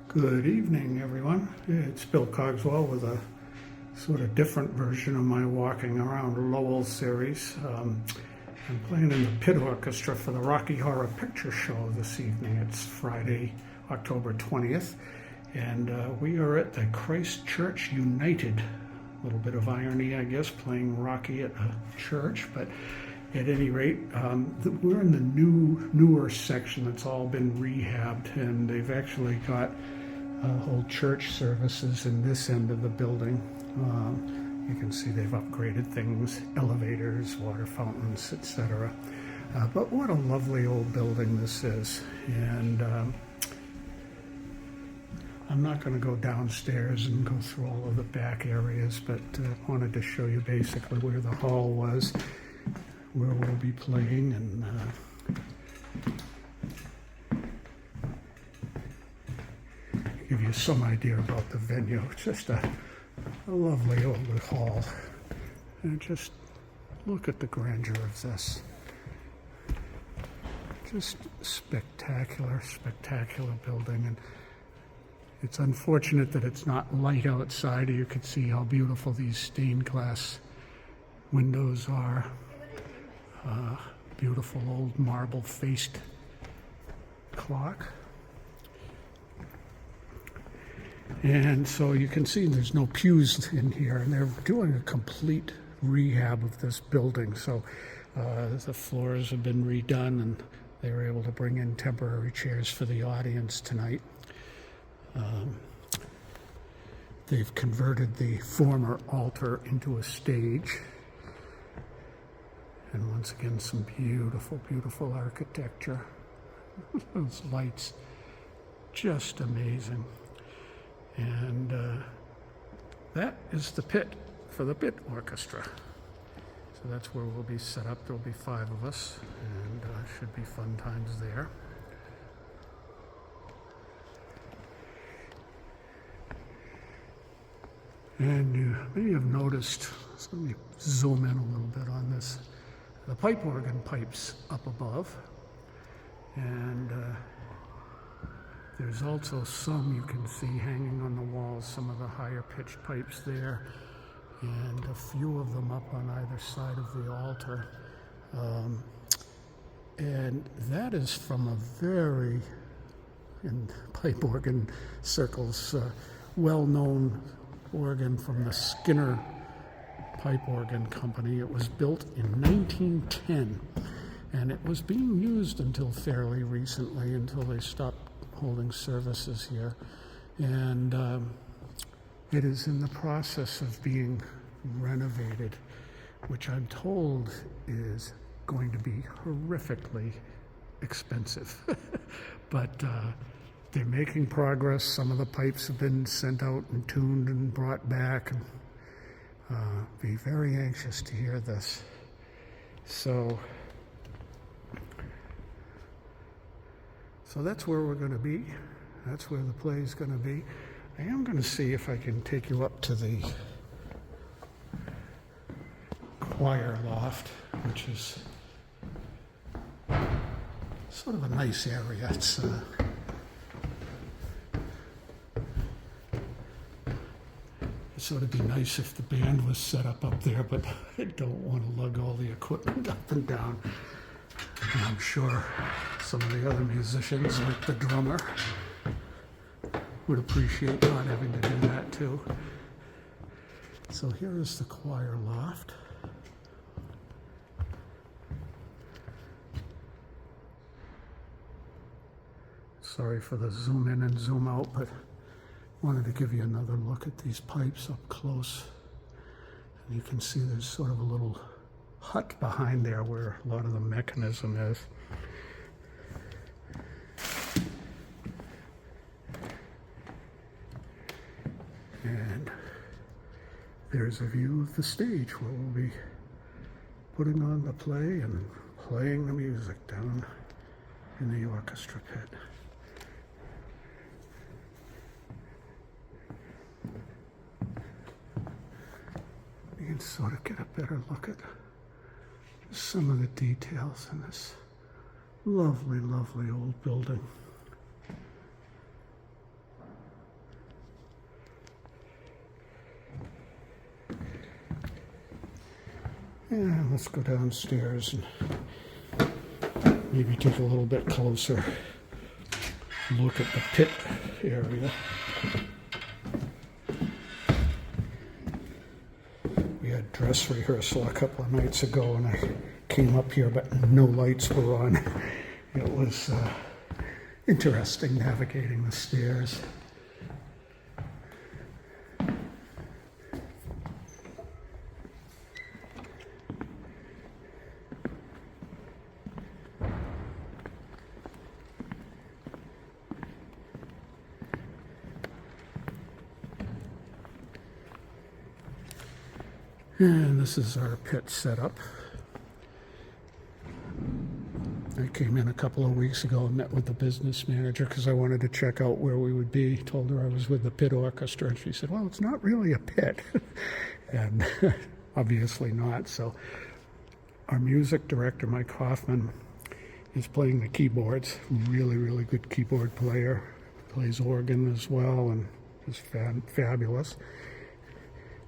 Good evening, everyone. It's Bill Cogswell with a sort of different version of my Walking Around Lowell series. I'm playing in the pit orchestra for the Rocky Horror Picture Show this evening. It's Friday, October 20th, and we are at the Christ Church United. A little bit of irony, I guess, playing Rocky at a church, but at any rate, we're in the newer section that's all been rehabbed, and they've actually got whole church services in this end of the building. You can see they've upgraded things, elevators, water fountains, etc. But what a lovely old building this is. And I'm not going to go downstairs and go through all of the back areas, but I wanted to show you basically where the hall was, where we'll be playing, and give you some idea about the venue. It's just a lovely old hall. And just look at the grandeur of this. Just spectacular, spectacular building. And it's unfortunate that it's not light outside. You can see how beautiful these stained glass windows are. Beautiful old marble-faced clock. And so you can see there's no pews in here, and they're doing a complete rehab of this building. So the floors have been redone, and they were able to bring in temporary chairs for the audience tonight. They've converted the former altar into a stage. And once again, some beautiful, beautiful architecture. Those lights, just amazing. And that is the pit for the pit orchestra. So that's where we'll be set up. There'll be 5 of us, and should be fun times there. And you may have noticed, so let me zoom in a little bit on this, the pipe organ pipes up above, and there's also some you can see hanging on the walls, some of the higher pitched pipes there, and a few of them up on either side of the altar. And that is from a very, in pipe organ circles, well-known organ from the Skinner Pipe Organ Company. It was built in 1910, and it was being used until fairly recently, until they stopped holding services here. And it is in the process of being renovated, which I'm told is going to be horrifically expensive. But they're making progress. Some of the pipes have been sent out and tuned and brought back. And be very anxious to hear this. So that's where we're going to be. That's where the play is going to be. I am going to see if I can take you up to the choir loft, which is sort of a nice area. It's sort of be nice if the band was set up there, but I don't want to lug all the equipment up and down. And I'm sure some of the other musicians, like the drummer, would appreciate not having to do that too. So here is the choir loft. Sorry for the zoom in and zoom out, but wanted to give you another look at these pipes up close. And you can see there's sort of a little hut behind there where a lot of the mechanism is. And there's a view of the stage where we'll be putting on the play and playing the music down in the orchestra pit. You can sort of get a better look at some of the details in this lovely, lovely old building. Yeah, let's go downstairs and maybe take a little bit closer look at the pit area. We had dress rehearsal a couple of nights ago and I came up here but no lights were on. It was interesting navigating the stairs. And this is our pit setup. I came in a couple of weeks ago and met with the business manager because I wanted to check out where we would be. Told her I was with the pit orchestra, and she said, well, it's not really a pit. And obviously not. So our music director, Mike Hoffman, is playing the keyboards. Really, really good keyboard player. Plays organ as well and is fabulous.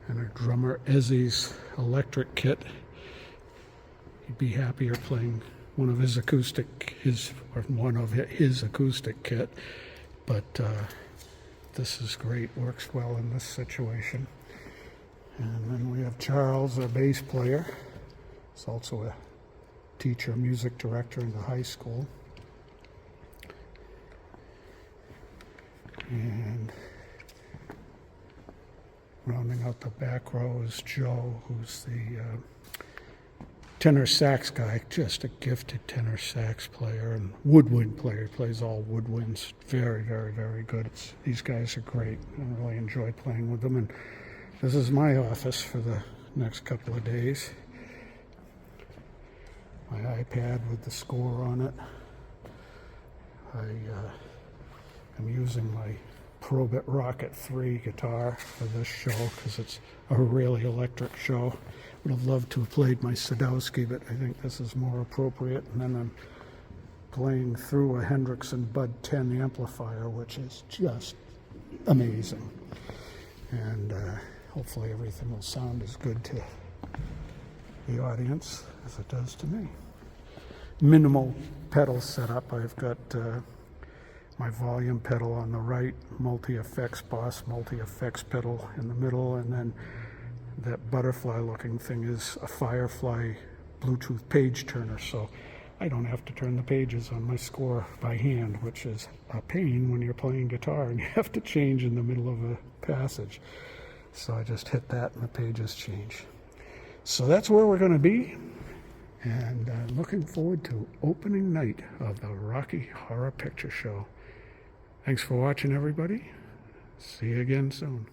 And our drummer, Ezzy's electric kit. He'd be happier playing one of his acoustic kit, but this is great, works well in this situation. And then we have Charles, our bass player. He's also a teacher, music director in the high school. And rounding out the back row is Joe, who's the tenor sax guy, just a gifted tenor sax player and woodwind player. He plays all woodwinds. Very, very, very good. These guys are great. I really enjoy playing with them. And this is my office for the next couple of days. My iPad with the score on it. I'm using my Probit Rocket 3 guitar for this show because it's a really electric show. Would have loved to have played my Sadowski, but I think this is more appropriate. And then I'm playing through a Hendrix and Bud 10 amplifier, which is just amazing. And hopefully everything will sound as good to the audience as it does to me. Minimal pedal setup. I've got my volume pedal on the right, multi-effects Boss multi-effects pedal in the middle, and then that butterfly looking thing is a Firefly Bluetooth page turner, so I don't have to turn the pages on my score by hand, which is a pain when you're playing guitar and you have to change in the middle of a passage. So I just hit that and the pages change. So that's where we're going to be, and looking forward to opening night of the Rocky Horror Picture Show. Thanks for watching, everybody. See you again soon.